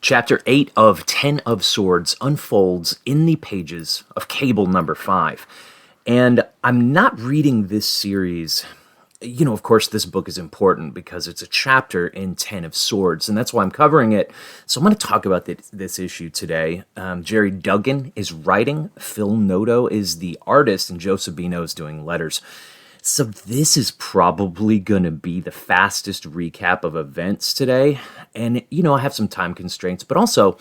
Chapter 8 of 10 of Swords unfolds in the pages of Cable number 5. And I'm not reading this series. Of course, this book is important because it's a chapter in 10 of Swords, and that's why I'm covering it. So I'm going to talk about this issue today. Gerry Duggan is writing, Phil Noto is the artist, and Joe Sabino is doing letters. So this is probably going to be the fastest recap of events today. And, I have some time constraints, but also,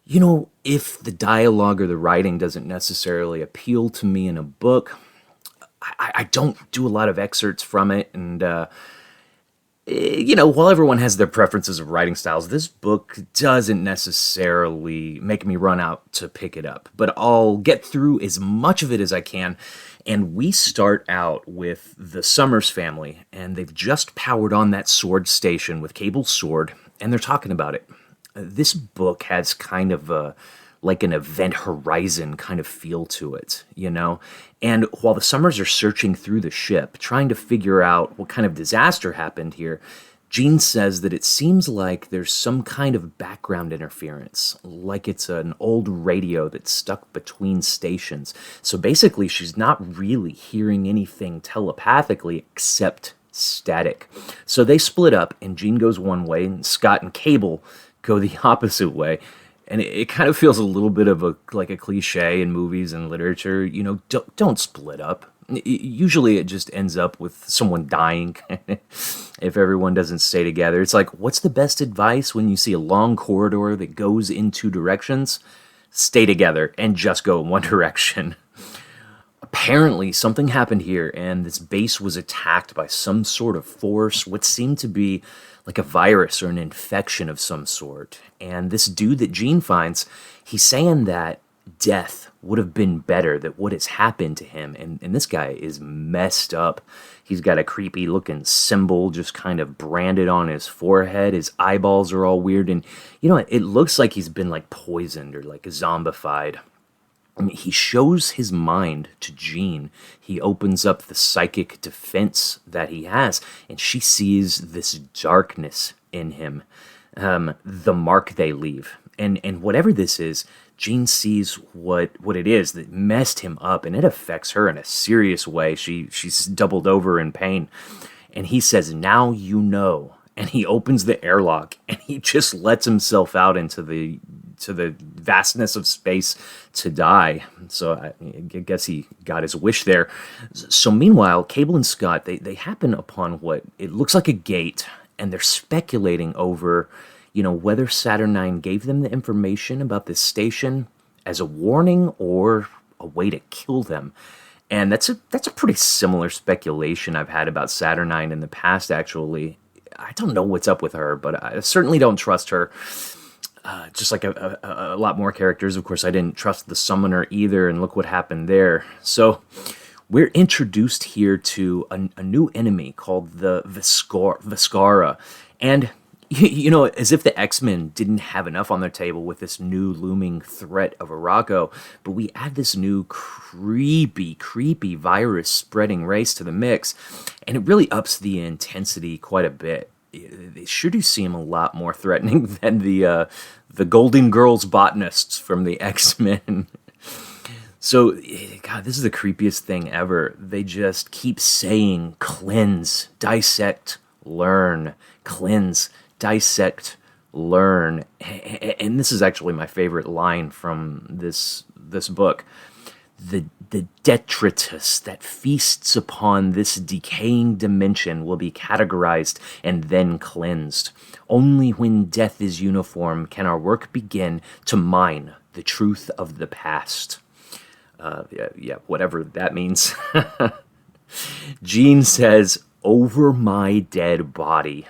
if the dialogue or the writing doesn't necessarily appeal to me in a book, I don't do a lot of excerpts from it. And, while everyone has their preferences of writing styles, this book doesn't necessarily make me run out to pick it up. But I'll get through as much of it as I can. And we start out with the Summers family, and they've just powered on that sword station with Cable's sword, and they're talking about it. This book has kind of like an Event Horizon kind of feel to it, And while the Summers are searching through the ship, trying to figure out what kind of disaster happened here, Jean says that it seems like there's some kind of background interference, like it's an old radio that's stuck between stations. So basically, she's not really hearing anything telepathically except static. So they split up, and Jean goes one way, and Scott and Cable go the opposite way. And it kind of feels a little bit of a cliche in movies and literature. Don't split up. Usually it just ends up with someone dying if everyone doesn't stay together. It's like, what's the best advice when you see a long corridor that goes in two directions? Stay together and just go in one direction. Apparently, something happened here, and this base was attacked by some sort of force, what seemed to be like a virus or an infection of some sort. And this dude that Jean finds, he's saying that death would have been better than what has happened to him. And this guy is messed up. He's got a creepy looking symbol just kind of branded on his forehead. His eyeballs are all weird. And, it looks like he's been like poisoned or like zombified. I mean, he shows his mind to Jean. He opens up the psychic defense that he has, and she sees this darkness in him, the mark they leave. And whatever this is, Jean sees what it is that messed him up, and it affects her in a serious way. She's doubled over in pain. And he says, "Now you know." And he opens the airlock, and he just lets himself out into the vastness of space to die. So I guess he got his wish there. So meanwhile, Cable and Scott, they happen upon what it looks like a gate, and they're speculating over whether Saturn IX gave them the information about this station as a warning or a way to kill them. And that's a pretty similar speculation I've had about Saturn IX in the past, actually. I don't know what's up with her, but I certainly don't trust her. Just like a lot more characters. Of course, I didn't trust the Summoner either, and look what happened there. So we're introduced here to a new enemy called the Viscara. And as if the X-Men didn't have enough on their table with this new looming threat of Araco, but we add this new creepy virus spreading race to the mix, and it really ups the intensity quite a bit. They sure do seem a lot more threatening than the Golden Girls botanists from the X-Men. So, God, this is the creepiest thing ever. They just keep saying, cleanse, dissect, learn, cleanse, dissect, learn. And this is actually my favorite line from this book. The detritus that feasts upon this decaying dimension will be categorized and then cleansed. Only when death is uniform can our work begin to mine the truth of the past. Whatever that means. Jean says, "Over my dead body."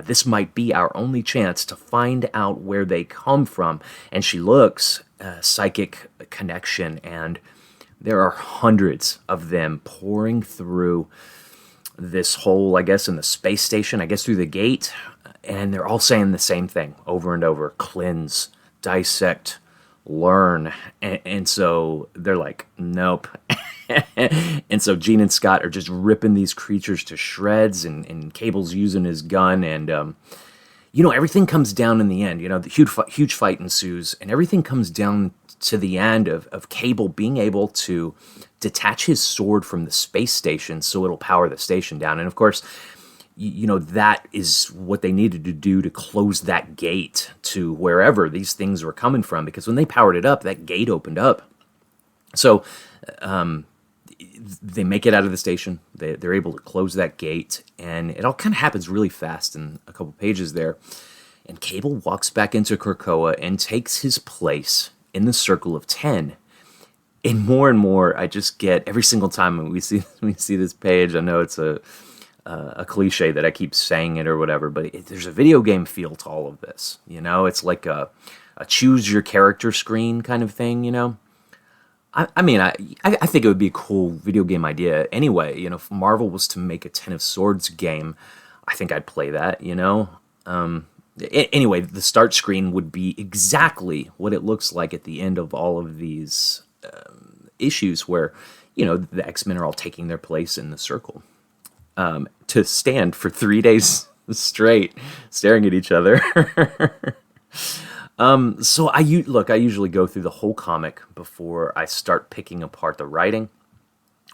This might be our only chance to find out where they come from. And she looks, psychic connection, and there are hundreds of them pouring through this hole, I guess, in the space station, I guess through the gate, and they're all saying the same thing over and over: cleanse, dissect, learn. And so they're like, nope. And so Jean and Scott are just ripping these creatures to shreds, and Cable's using his gun, and everything comes down in the end. The huge fight ensues, and everything comes down to the end of Cable being able to detach his sword from the space station so it'll power the station down. And of course, that is what they needed to do to close that gate to wherever these things were coming from, because when they powered it up, that gate opened up. So they make it out of the station. They're able to close that gate, and it all kind of happens really fast in a couple pages there. And Cable walks back into Krakoa and takes his place in the Circle of 10. And more, I just get every single time when we see this page. I know it's a cliche that I keep saying it or whatever, but there's a video game feel to all of this. It's like a choose your character screen kind of thing. I mean, I think it would be a cool video game idea anyway. If Marvel was to make a Ten of Swords game, I think I'd play that. Anyway, the start screen would be exactly what it looks like at the end of all of these issues where, the X-Men are all taking their place in the circle. To stand for 3 days straight, staring at each other. So I usually go through the whole comic before I start picking apart the writing.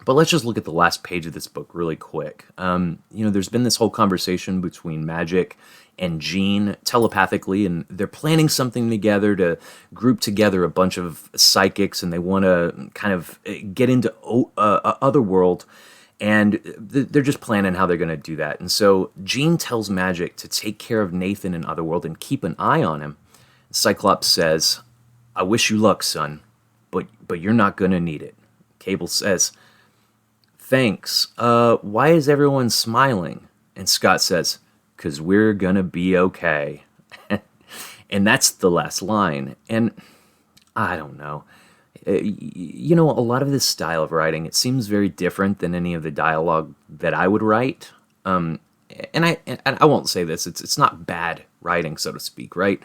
But let's just look at the last page of this book really quick. There's been this whole conversation between Magic and Jean telepathically, and they're planning something together to group together a bunch of psychics, and they want to kind of get into Otherworld, and they're just planning how they're going to do that. And so Jean tells Magic to take care of Nathan in Otherworld and keep an eye on him. Cyclops says, "I wish you luck, son, but you're not going to need it." Cable says, "Thanks. Why is everyone smiling?" And Scott says, "'Cause we're gonna be okay." And that's the last line. And I don't know. A lot of this style of writing, it seems very different than any of the dialogue that I would write. And I won't say this. It's not bad writing, so to speak, right?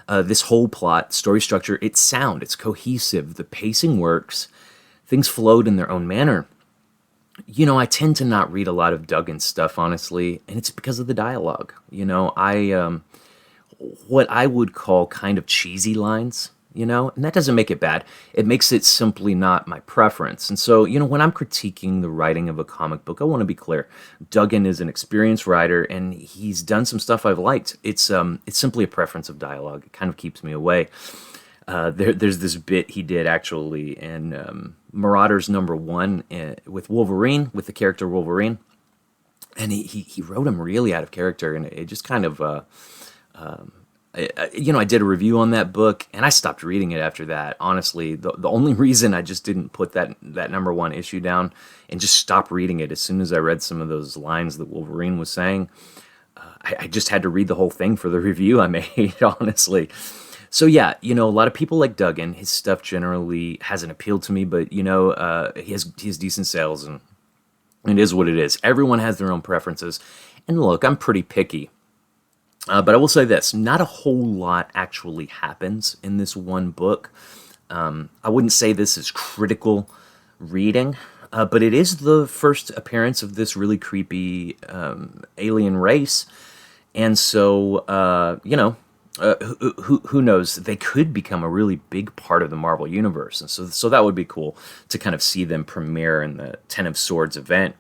This whole plot, story structure, it's sound, it's cohesive, the pacing works, things flowed in their own manner. I tend to not read a lot of Duggan's stuff, honestly, and it's because of the dialogue. What I would call kind of cheesy lines, and that doesn't make it bad. It makes it simply not my preference. And so, when I'm critiquing the writing of a comic book, I want to be clear. Duggan is an experienced writer, and he's done some stuff I've liked. It's simply a preference of dialogue. It kind of keeps me away. There's this bit he did actually in Marauders #1 with Wolverine, with the character Wolverine, and he wrote him really out of character, and it just kind of I did a review on that book, and I stopped reading it after that. Honestly, the only reason I just didn't put that #1 issue down and just stop reading it as soon as I read some of those lines that Wolverine was saying, I just had to read the whole thing for the review I made, honestly. So yeah, a lot of people like Duggan. His stuff generally hasn't appealed to me, but he has decent sales, and it is what it is. Everyone has their own preferences, and look, I'm pretty picky. But I will say this, not a whole lot actually happens in this one book. I wouldn't say this is critical reading, but it is the first appearance of this really creepy alien race, and so, who knows? They could become a really big part of the Marvel Universe, and so that would be cool to kind of see them premiere in the Ten of Swords event,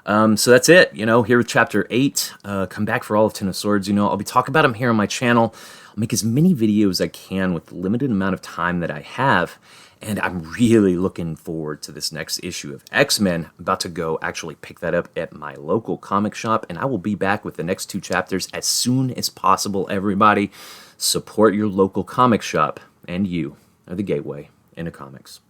So that's it, here with Chapter 8. Come back for all of Ten of Swords, I'll be talking about them here on my channel. I'll make as many videos as I can with the limited amount of time that I have, and I'm really looking forward to this next issue of X-Men. I'm about to go actually pick that up at my local comic shop, and I will be back with the next 2 chapters as soon as possible, everybody. Support your local comic shop, and you are the gateway into comics.